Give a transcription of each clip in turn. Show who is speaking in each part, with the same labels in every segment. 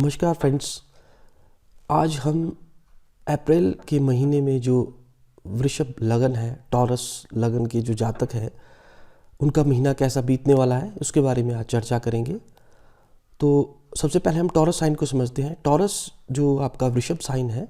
Speaker 1: नमस्कार फ्रेंड्स। आज हम अप्रैल के महीने में जो वृषभ लगन है, टॉरस लगन के जो जातक हैं, उनका महीना कैसा बीतने वाला है उसके बारे में आज चर्चा करेंगे। तो सबसे पहले हम टॉरस साइन को समझते हैं। टॉरस जो आपका वृषभ साइन है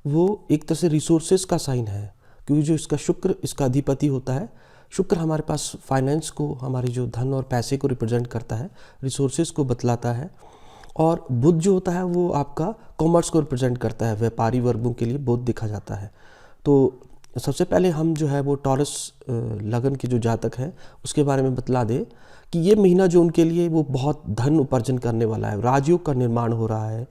Speaker 1: वो एक तरह से रिसोर्सेज का साइन है, क्योंकि जो इसका शुक्र इसका अधिपति होता है। शुक्र हमारे पास फाइनेंस को, हमारे जो धन और पैसे को रिप्रेजेंट करता है, रिसोर्सेज को बतलाता है। और बुध जो होता है वो आपका कॉमर्स को रिप्रेजेंट करता है, व्यापारी वर्गों के लिए बुध देखा जाता है। तो सबसे पहले हम जो है वो टॉरस लगन के जो जातक हैं उसके बारे में बतला दें कि ये महीना जो उनके लिए वो बहुत धन उपार्जन करने वाला है। राजयोग का निर्माण हो रहा है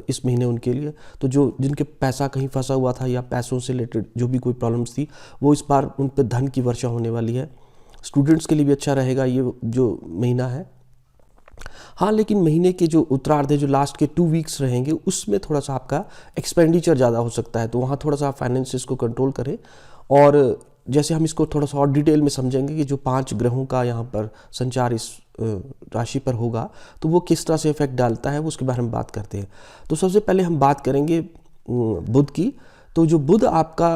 Speaker 1: इस महीने उनके लिए। तो जो जिनके पैसा कहीं फंसा हुआ था या पैसों से रिलेटेड जो भी कोई प्रॉब्लम्स थी, वो इस बार उन पर धन की वर्षा होने वाली है। स्टूडेंट्स के लिए भी अच्छा रहेगा ये जो महीना है। हाँ, लेकिन महीने के जो उत्तरार्ध है, जो लास्ट के 2 वीक्स रहेंगे, उसमें थोड़ा सा आपका एक्सपेंडिचर ज़्यादा हो सकता है। तो वहाँ थोड़ा सा आप फाइनेंसिस को कंट्रोल करें। और जैसे हम इसको थोड़ा सा और डिटेल में समझेंगे कि जो 5 ग्रहों का यहाँ पर संचार इस राशि पर होगा तो वो किस तरह से इफेक्ट डालता है, वो उसके बारे में बात करते हैं। तो सबसे पहले हम बात करेंगे बुध की। तो जो बुध आपका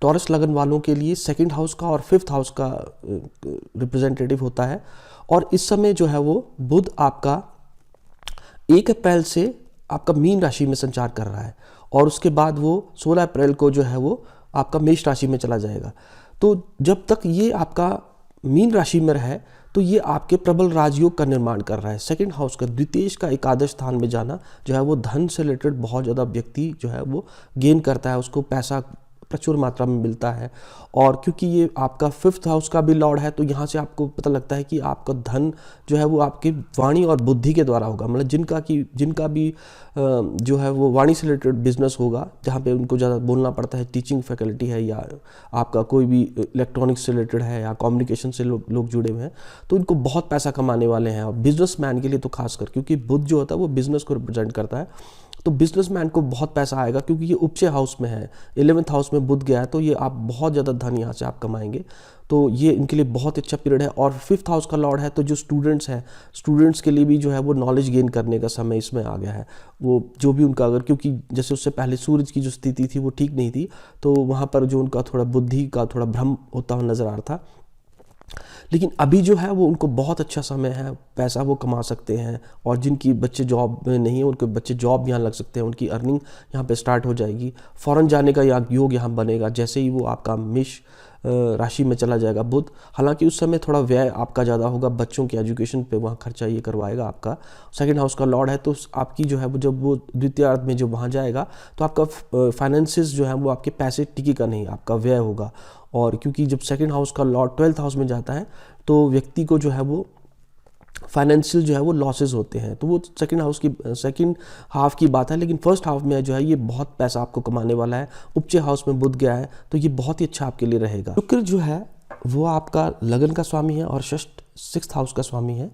Speaker 1: टॉरस लगन वालों के लिए 2nd हाउस का और 5th हाउस का रिप्रेजेंटेटिव होता है। और इस समय जो है वो बुध आपका 1 अप्रैल से आपका मीन राशि में संचार कर रहा है, और उसके बाद वो 16 अप्रैल को जो है वो आपका मेष राशि में चला जाएगा। तो जब तक ये आपका मीन राशि में रहे तो ये आपके प्रबल राजयोग का निर्माण कर रहा है। 2nd हाउस का, द्वितीय का एकादश स्थान में जाना जो है वो धन से रिलेटेड बहुत ज़्यादा व्यक्ति जो है वो गेन करता है, उसको पैसा प्रचुर मात्रा में मिलता है। और क्योंकि ये आपका 5th हाउस का भी लॉर्ड है, तो यहाँ से आपको पता लगता है कि आपका धन जो है वो आपकी वाणी और बुद्धि के द्वारा होगा। मतलब जिनका भी जो है वो वाणी से रिलेटेड बिजनेस होगा, जहाँ पे उनको ज़्यादा बोलना पड़ता है, टीचिंग फैकल्टी है या आपका कोई भी इलेक्ट्रॉनिक्स से रिलेटेड है या कम्युनिकेशन से लोग जुड़े हुए हैं, तो इनको बहुत पैसा कमाने वाले हैं। और बिजनेसमैन के लिए तो खासकर, क्योंकि बुध जो होता है वो बिजनेस को रिप्रेजेंट करता है, तो बिजनेसमैन को बहुत पैसा आएगा। क्योंकि ये उपचय हाउस में है, 11th हाउस में बुध गया है, तो ये आप बहुत ज़्यादा धन यहाँ से आप कमाएंगे। तो ये इनके लिए बहुत अच्छा पीरियड है। और 5th हाउस का लॉर्ड है, तो जो स्टूडेंट्स हैं, स्टूडेंट्स के लिए भी जो है वो नॉलेज गेन करने का समय इसमें आ गया है। वो जो भी उनका, अगर क्योंकि जैसे उससे पहले सूरज की जो स्थिति थी वो ठीक नहीं थी, तो वहाँ पर जो उनका थोड़ा बुद्धि का थोड़ा भ्रम होता हुआ नज़र आ रहा था। लेकिन अभी जो है वो उनको बहुत अच्छा समय है, पैसा वो कमा सकते हैं। और जिनकी बच्चे जॉब में नहीं है, उनके बच्चे जॉब यहाँ लग सकते हैं, उनकी अर्निंग यहाँ पे स्टार्ट हो जाएगी। फॉरेन जाने का योग यहाँ बनेगा जैसे ही वो आपका मेष राशि में चला जाएगा बुध। हालांकि उस समय थोड़ा व्यय आपका ज़्यादा होगा, बच्चों के एजुकेशन पे वहाँ खर्चा ये करवाएगा। आपका 2nd हाउस का लॉर्ड है, तो आपकी जो है वो जब वो द्वितीयार्ध में जो वहाँ जाएगा तो आपका फाइनेंसिस जो है वो आपके पैसे टिकेगा नहीं, आपका व्यय होगा। और क्योंकि जब 2nd हाउस का लॉर्ड 12th हाउस में जाता है तो व्यक्ति को जो है वो फाइनेंशियल जो है वो लॉसेस होते हैं। तो वो 2nd हाउस की 2nd हाफ की बात है। लेकिन 1st हाफ में जो है ये बहुत पैसा आपको कमाने वाला है। उपचय हाउस में बुध गया है, तो ये बहुत ही अच्छा आपके लिए रहेगा। शुक्र जो है वो आपका लगन का स्वामी है और 6th हाउस का स्वामी है।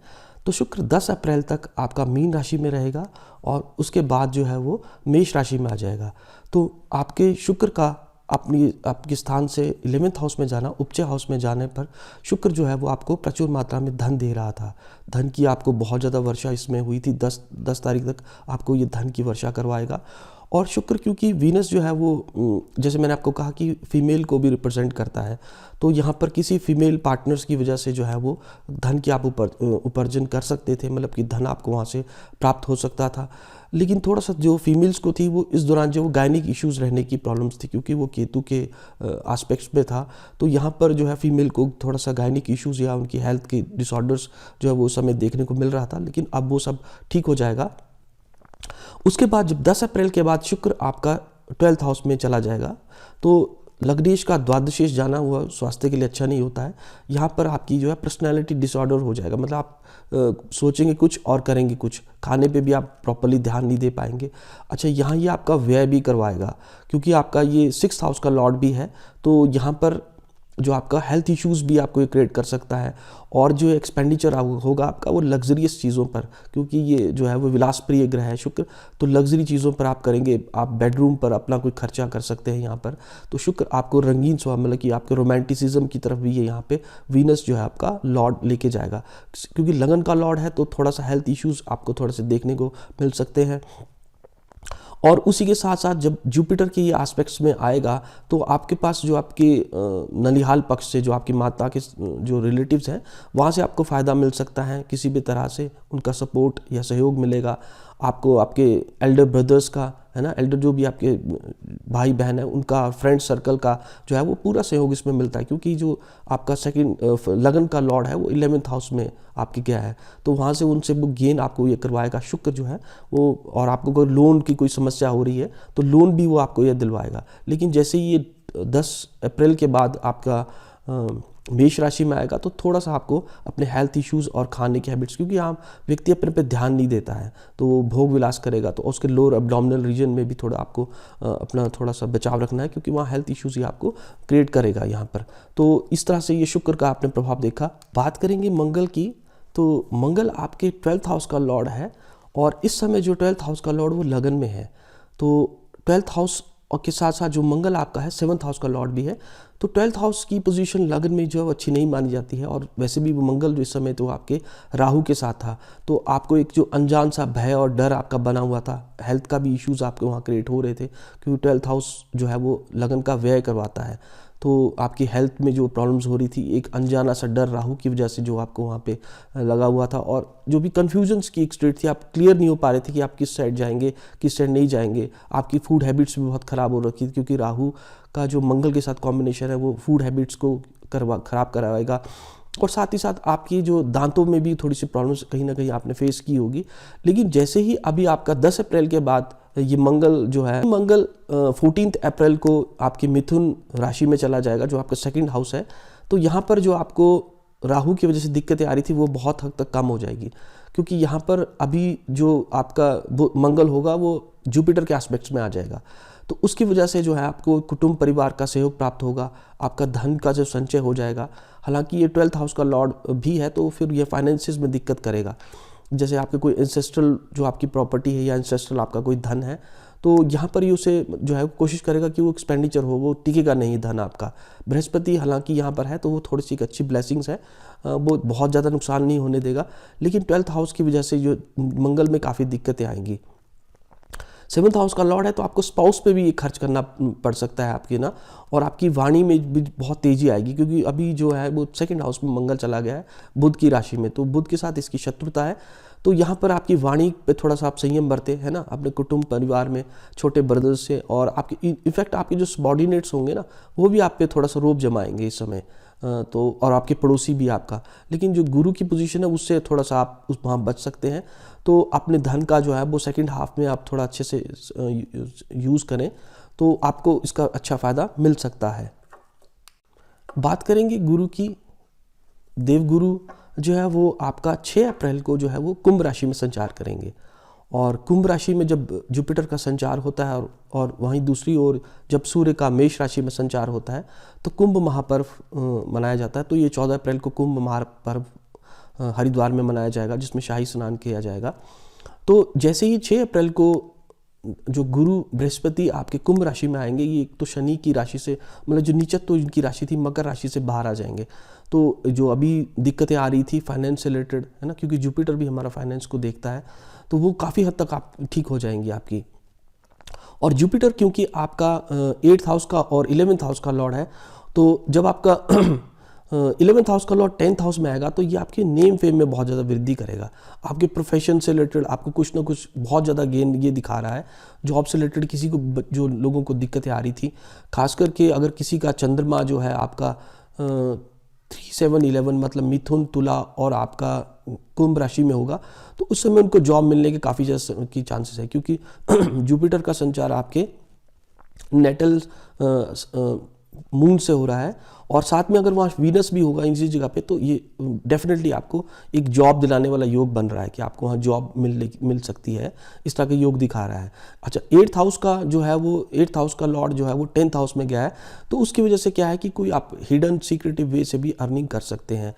Speaker 1: तो शुक्र 10 अप्रैल तक आपका मीन राशि में रहेगा और उसके बाद जो है वो मेष राशि में आ जाएगा। तो आपके शुक्र का आपके स्थान से 11th हाउस में जाना, उपचय हाउस में जाने पर शुक्र जो है वो आपको प्रचुर मात्रा में धन दे रहा था। धन की आपको बहुत ज़्यादा वर्षा इसमें हुई थी। 10 तारीख तक आपको ये धन की वर्षा करवाएगा। और शुक्र, क्योंकि वीनस जो है वो जैसे मैंने आपको कहा कि फीमेल को भी रिप्रेजेंट करता है, तो यहाँ पर किसी फीमेल पार्टनर्स की वजह से जो है वो धन की आप उपार्जन कर सकते थे, मतलब कि धन आपको वहाँ से प्राप्त हो सकता था। लेकिन थोड़ा सा जो फीमेल्स को थी वो इस दौरान जो गायनिक इश्यूज़ रहने की प्रॉब्लम्स थी, क्योंकि वो केतु के एस्पेक्ट्स में था। तो यहाँ पर जो है फीमेल को थोड़ा सा गायनिक इश्यूज़ या उनकी हेल्थ के डिसऑर्डर्स जो है वो समय देखने को मिल रहा था, लेकिन अब वो सब ठीक हो जाएगा। उसके बाद जब 10 अप्रैल के बाद शुक्र आपका 12th हाउस में चला जाएगा, तो लग्नेश का द्वादशेश जाना हुआ स्वास्थ्य के लिए अच्छा नहीं होता है। यहाँ पर आपकी जो है पर्सनैलिटी डिसऑर्डर हो जाएगा, मतलब आप सोचेंगे कुछ और करेंगे कुछ, खाने पे भी आप प्रॉपर्ली ध्यान नहीं दे पाएंगे। अच्छा, यहाँ ये आपका व्यय भी करवाएगा, क्योंकि आपका ये 6th हाउस का लॉर्ड भी है। तो यहाँ पर जो आपका हेल्थ इश्यूज़ भी आपको क्रिएट कर सकता है। और जो एक्सपेंडिचर होगा आपका वो लग्जरियस चीज़ों पर, क्योंकि ये जो है वो विलासप्रिय ग्रह है शुक्र, तो लग्जरी चीज़ों पर आप करेंगे। आप बेडरूम पर अपना कोई खर्चा कर सकते हैं यहाँ पर। तो शुक्र आपको रंगीन स्वभाव, मतलब कि आपके रोमांटिसिज्म की तरफ भी ये यहाँ पे वीनस जो है आपका लॉर्ड लेके जाएगा। क्योंकि लगन का लॉर्ड है तो थोड़ा सा हेल्थ इश्यूज़ आपको थोड़ा से देखने को मिल सकते हैं। और उसी के साथ साथ जब जुपिटर के ये एस्पेक्ट्स में आएगा तो आपके पास जो आपके ननिहाल पक्ष से जो आपकी माता के जो रिलेटिव्स हैं वहाँ से आपको फ़ायदा मिल सकता है, किसी भी तरह से उनका सपोर्ट या सहयोग मिलेगा आपको, आपके एल्डर ब्रदर्स का, है ना, एल्डर जो भी आपके भाई बहन है उनका, फ्रेंड सर्कल का जो है वो पूरा सहयोग इसमें मिलता है, क्योंकि जो आपका सेकंड लगन का लॉर्ड है वो 11th हाउस में आपके गया है, तो वहाँ से उनसे वो गेन आपको ये करवाएगा शुक्र जो है वो। और आपको अगर लोन की कोई समस्या हो रही है तो लोन भी वो आपको ये दिलवाएगा। लेकिन जैसे ही ये 10 अप्रैल के बाद आपका मेष राशि में आएगा तो थोड़ा सा आपको अपने हेल्थ इश्यूज़ और खाने के हैबिट्स, क्योंकि आप व्यक्ति अपने पे ध्यान नहीं देता है तो वो भोग विलास करेगा, तो उसके लोअर एब्डोमिनल रीजन में भी थोड़ा आपको अपना थोड़ा सा बचाव रखना है, क्योंकि वहाँ हेल्थ इश्यूज़ ही आपको क्रिएट करेगा यहाँ पर। तो इस तरह से ये शुक्र का आपने प्रभाव देखा। बात करेंगे मंगल की, तो मंगल आपके 12th हाउस का लॉर्ड है और इस समय जो 12th हाउस का लॉर्ड वो लगन में है। तो 12th हाउस और के साथ साथ जो मंगल आपका है 7th हाउस का लॉर्ड भी है, तो 12th हाउस की पोजीशन लगन में जो है अच्छी नहीं मानी जाती है। और वैसे भी वो मंगल जो इस समय तो आपके राहु के साथ था, तो आपको एक जो अनजान सा भय और डर आपका बना हुआ था, हेल्थ का भी इश्यूज़ आपके वहाँ क्रिएट हो रहे थे, क्योंकि 12th हाउस जो है वो लगन का व्यय करवाता है, तो आपकी हेल्थ में जो प्रॉब्लम्स हो रही थी, एक अनजाना सा डर राहु की वजह से जो आपको वहाँ पे लगा हुआ था, और जो भी कन्फ्यूजन्स की एक स्टेट थी, आप क्लियर नहीं हो पा रहे थे कि आप किस साइड जाएंगे किस साइड नहीं जाएंगे। आपकी फूड हैबिट्स भी बहुत ख़राब हो रखी थी, क्योंकि राहु का जो मंगल के साथ कॉम्बिनेशन है वो फूड हैबिट्स को ख़राब कराएगा। और साथ ही साथ आपकी जो दांतों में भी थोड़ी सी प्रॉब्लम्स कहीं ना कहीं आपने फेस की होगी। लेकिन जैसे ही अभी आपका 10 अप्रैल के बाद ये मंगल जो है, मंगल 14 अप्रैल को आपके मिथुन राशि में चला जाएगा जो आपका सेकंड हाउस है, तो यहाँ पर जो आपको राहु की वजह से दिक्कतें आ रही थी वो बहुत हद तक कम हो जाएगी, क्योंकि यहाँ पर अभी जो आपका मंगल होगा वो जुपिटर के एस्पेक्ट्स में आ जाएगा, तो उसकी वजह से जो है आपको कुटुंब परिवार का सहयोग प्राप्त होगा, आपका धन का जो संचय हो जाएगा। हालांकि ये 12th हाउस का लॉर्ड भी है तो फिर ये फाइनेंसिस में दिक्कत करेगा। जैसे आपके कोई इंसेस्ट्रल जो आपकी प्रॉपर्टी है या इंसेस्ट्रल आपका कोई धन है, तो यहाँ पर ही उसे जो है कोशिश करेगा कि वो एक्सपेंडिचर हो, वो टिकेगा नहीं धन आपका। बृहस्पति हालांकि यहाँ पर है तो वो थोड़ी सी एक अच्छी ब्लेसिंग्स है, वो बहुत ज़्यादा नुकसान नहीं होने देगा, लेकिन 12th हाउस की वजह से जो मंगल में काफ़ी दिक्कतें आएंगी। 7th हाउस का लॉर्ड है तो आपको स्पाउस पे भी खर्च करना पड़ सकता है आपकी ना, और आपकी वाणी में भी बहुत तेज़ी आएगी, क्योंकि अभी जो है वो सेकंड हाउस में मंगल चला गया है बुध की राशि में, तो बुध के साथ इसकी शत्रुता है, तो यहाँ पर आपकी वाणी पे थोड़ा सा आप संयम बरते, है ना, अपने कुटुंब परिवार में छोटे ब्रदर्स से, और आपके इनफैक्ट आपके जो सबॉर्डिनेट्स होंगे ना वो भी आप पे थोड़ा सा रोब जमाएंगे इस समय, तो और आपके पड़ोसी भी आपका। लेकिन जो गुरु की पोजीशन है उससे थोड़ा सा आप उस वहाँ बच सकते हैं, तो अपने धन का जो है वो सेकंड हाफ में आप थोड़ा अच्छे से यूज़ करें तो आपको इसका अच्छा फ़ायदा मिल सकता है। बात करेंगे गुरु की। देवगुरु जो है वो आपका 6 अप्रैल को जो है वो कुंभ राशि में संचार करेंगे, और कुंभ राशि में जब जुपिटर का संचार होता है और वहीं दूसरी ओर जब सूर्य का मेष राशि में संचार होता है तो कुंभ महापर्व मनाया जाता है। तो ये 14 अप्रैल को कुंभ महापर्व हरिद्वार में मनाया जाएगा, जिसमें शाही स्नान किया जाएगा। तो जैसे ही 6 अप्रैल को जो गुरु बृहस्पति आपके कुंभ राशि में आएंगे, ये एक तो शनि की राशि से, मतलब जो नीचत तो इनकी राशि थी मकर राशि से बाहर आ जाएंगे, तो जो अभी दिक्कतें आ रही थी फाइनेंस से रिलेटेड, है ना, क्योंकि जुपिटर भी हमारा फाइनेंस को देखता है, तो वो काफ़ी हद तक आप ठीक हो जाएंगी आपकी। और जुपिटर क्योंकि आपका 8th हाउस का और 11th हाउस का लॉर्ड है, तो जब आपका 11th हाउस का लॉर्ड 10th हाउस में आएगा तो ये आपके नेम फेम में बहुत ज़्यादा वृद्धि करेगा। आपके प्रोफेशन से रिलेटेड आपको कुछ ना कुछ बहुत ज़्यादा गेन ये दिखा रहा है। जॉब से रिलेटेड किसी को जो लोगों को दिक्कतें आ रही थी, खास करके अगर किसी का चंद्रमा जो है आपका 3-7-11 मतलब मिथुन, तुला और आपका कुंभ राशि में होगा, तो उस समय उनको जॉब मिलने के काफ़ी ज़्यादा की चांसेस है, क्योंकि जुपिटर का संचार आपके नेटल मून से हो रहा है, और साथ में अगर वहाँ वीनस भी होगा इसी जगह पे, तो ये डेफिनेटली आपको एक जॉब दिलाने वाला योग बन रहा है कि आपको वहाँ जॉब मिल सकती है, इस तरह का योग दिखा रहा है। अच्छा, 8th हाउस का जो है वो 8th हाउस का लॉर्ड जो है वो 10th हाउस में गया है, तो उसकी वजह से क्या है कि कोई आप हिडन सीक्रेटिव वे से भी अर्निंग कर सकते हैं।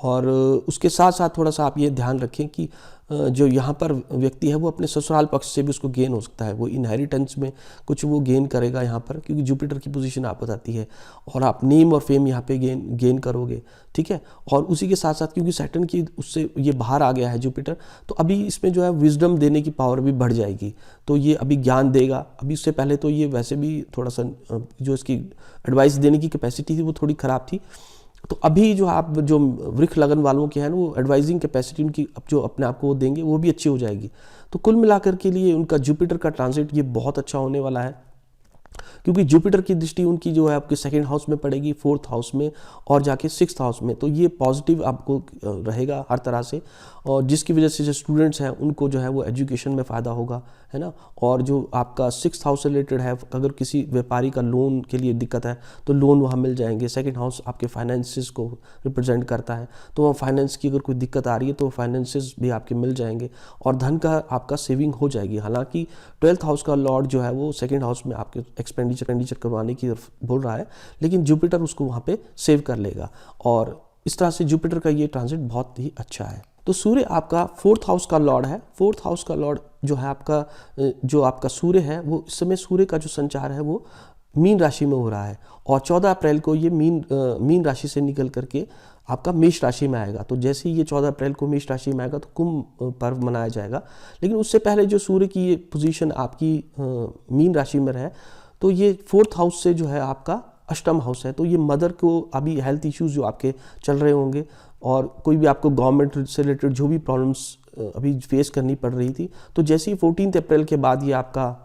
Speaker 1: और उसके साथ साथ थोड़ा सा आप ये ध्यान रखें कि जो यहाँ पर व्यक्ति है वो अपने ससुराल पक्ष से भी उसको गेन हो सकता है, वो इनहेरिटेंस में कुछ वो गेन करेगा यहाँ पर, क्योंकि जुपिटर की पोजीशन आप बताती है, और आप नेम और फेम यहाँ पे गेन करोगे, ठीक है। और उसी के साथ साथ क्योंकि सैटर्न की उससे ये बाहर आ गया है जुपिटर, तो अभी इसमें जो है विजडम देने की पावर भी बढ़ जाएगी, तो ये अभी ज्ञान देगा। अभी उससे पहले तो ये वैसे भी थोड़ा सा जो इसकी एडवाइस देने की कैपेसिटी थी वो थोड़ी ख़राब थी, तो अभी जो आप जो वृक्ष लगन वालों के हैं ना, वो एडवाइजिंग कैपेसिटी उनकी अब जो अपने आप को वो देंगे वो भी अच्छी हो जाएगी। तो कुल मिलाकर के लिए उनका जुपिटर का ट्रांजिट ये बहुत अच्छा होने वाला है, क्योंकि जुपिटर की दृष्टि उनकी जो है आपके सेकंड हाउस में पड़ेगी, फोर्थ हाउस में और जाके सिक्स्थ हाउस में, तो ये पॉजिटिव आपको रहेगा हर तरह से, और जिसकी वजह से जो स्टूडेंट्स हैं उनको जो है वो एजुकेशन में फ़ायदा होगा, है ना। और जो आपका सिक्स्थ हाउस से रिलेटेड है, अगर किसी व्यापारी का लोन के लिए दिक्कत है तो लोन वहाँ मिल जाएंगे। सेकंड हाउस आपके फाइनेंसिस को रिप्रेजेंट करता है, तो वहाँ फाइनेंस की अगर कोई दिक्कत आ रही है तो फाइनेंसिस भी आपके मिल जाएंगे और धन का आपका सेविंग हो जाएगी। हालांकि 12th हाउस का लॉर्ड जो है वो सेकंड हाउस में आपके एक्सपेंडिचर करवाने की बोल रहा है, लेकिन जुपिटर उसको वहाँ पे सेव कर लेगा, और इस तरह से जुपिटर का ये ट्रांजिट बहुत ही अच्छा है। तो सूर्य आपका 4th हाउस का लॉर्ड है। 4th हाउस का लॉर्ड जो है आपका जो आपका सूर्य है, वो इस समय सूर्य का जो संचार है वो मीन राशि में हो रहा है, और 14 अप्रैल को ये मीन राशि से निकल करके आपका मेष राशि में आएगा। तो जैसे ही ये 14 अप्रैल को मेष राशि में आएगा तो कुंभ पर्व मनाया जाएगा, लेकिन उससे पहले जो सूर्य की ये पोजीशन आपकी मीन राशि में रहे, तो ये 4th हाउस से जो है आपका अष्टम हाउस है, तो ये मदर को अभी हेल्थ इश्यूज जो आपके चल रहे होंगे, और कोई भी आपको गवर्नमेंट से रिलेटेड जो भी प्रॉब्लम्स अभी फेस करनी पड़ रही थी, तो जैसे ही 14 अप्रैल के बाद ये आपका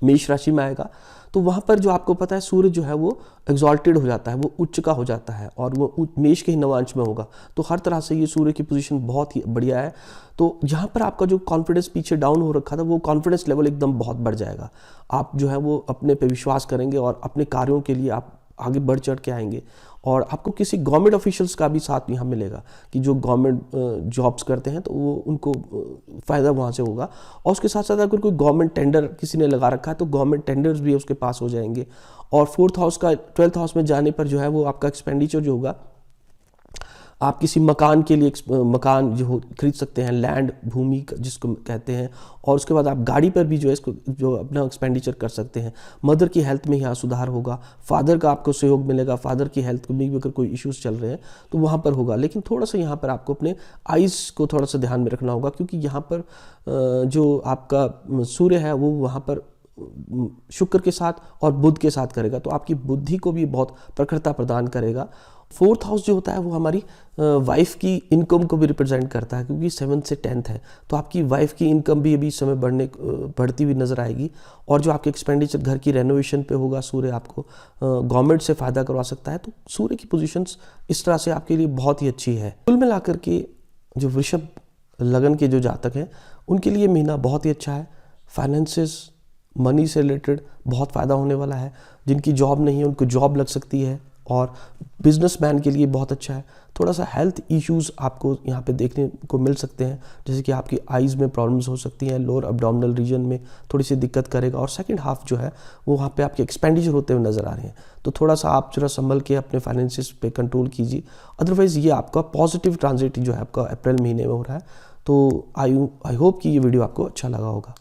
Speaker 1: मेष राशि में आएगा, तो वहाँ पर जो आपको पता है सूर्य जो है वो एग्जॉल्टेड हो जाता है, वो उच्च का हो जाता है, और वो मेष के ही नवांश में होगा, तो हर तरह से ये सूर्य की पोजीशन बहुत ही बढ़िया है। तो यहाँ पर आपका जो कॉन्फिडेंस पीछे डाउन हो रखा था, वो कॉन्फिडेंस लेवल एकदम बहुत बढ़ जाएगा। आप जो है वो अपने पे विश्वास करेंगे और अपने कार्यों के लिए आप आगे बढ़ चढ़ के आएंगे, और आपको किसी गवर्नमेंट ऑफिशियल्स का भी साथ यहाँ मिलेगा कि जो गवर्नमेंट जॉब्स करते हैं तो वो उनको फ़ायदा वहाँ से होगा। और उसके साथ साथ अगर कोई गवर्नमेंट टेंडर किसी ने लगा रखा है तो गवर्नमेंट टेंडर्स भी उसके पास हो जाएंगे। और 4th हाउस का 12th हाउस में जाने पर जो है वो आपका एक्सपेंडिचर जो होगा, आप किसी मकान के लिए मकान जो खरीद सकते हैं, लैंड भूमि जिसको कहते हैं, और उसके बाद आप गाड़ी पर भी जो है इसको जो अपना एक्सपेंडिचर कर सकते हैं। मदर की हेल्थ में यहाँ सुधार होगा, फादर का आपको सहयोग मिलेगा, फादर की हेल्थ में भी अगर कोई इश्यूज चल रहे हैं तो वहाँ पर होगा। लेकिन थोड़ा सा यहाँ पर आपको अपने आइज़ को थोड़ा सा ध्यान में रखना होगा, क्योंकि यहाँ पर जो आपका सूर्य है वो वहाँ पर शुक्र के साथ और बुध के साथ करेगा, तो आपकी बुद्धि को भी बहुत प्रखरता प्रदान करेगा। 4th हाउस जो होता है वो हमारी वाइफ की इनकम को भी रिप्रेजेंट करता है, क्योंकि 7th से 10th है, तो आपकी वाइफ की इनकम भी अभी इस समय बढ़ती हुई नजर आएगी। और जो आपके एक्सपेंडिचर घर की रेनोवेशन पे होगा, सूर्य आपको गवर्नमेंट से फ़ायदा करवा सकता है। तो सूर्य की पोजीशंस इस तरह से आपके लिए बहुत ही अच्छी है। कुल मिलाकर के जो वृषभ लगन के जो जातक हैं उनके लिए महीना बहुत ही अच्छा है। फाइनेंसिस, मनी से रिलेटेड बहुत फ़ायदा होने वाला है। जिनकी जॉब नहीं है उनको जॉब लग सकती है, और बिजनेसमैन के लिए बहुत अच्छा है। थोड़ा सा हेल्थ इश्यूज आपको यहाँ पे देखने को मिल सकते हैं, जैसे कि आपकी आइज़ में प्रॉब्लम्स हो सकती हैं, लोअर एब्डोमिनल रीजन में थोड़ी सी दिक्कत करेगा, और सेकंड हाफ जो है वो वहाँ पे आपके एक्सपेंडिचर होते हुए नज़र आ रहे हैं। तो थोड़ा सा आप जरा संभल के अपने फाइनेंसिस पे कंट्रोल कीजिए। अदरवाइज़ ये आपका पॉजिटिव ट्रांजिट जो है आपका अप्रैल महीने में हो रहा है। तो आई होप कि ये वीडियो आपको अच्छा लगा होगा।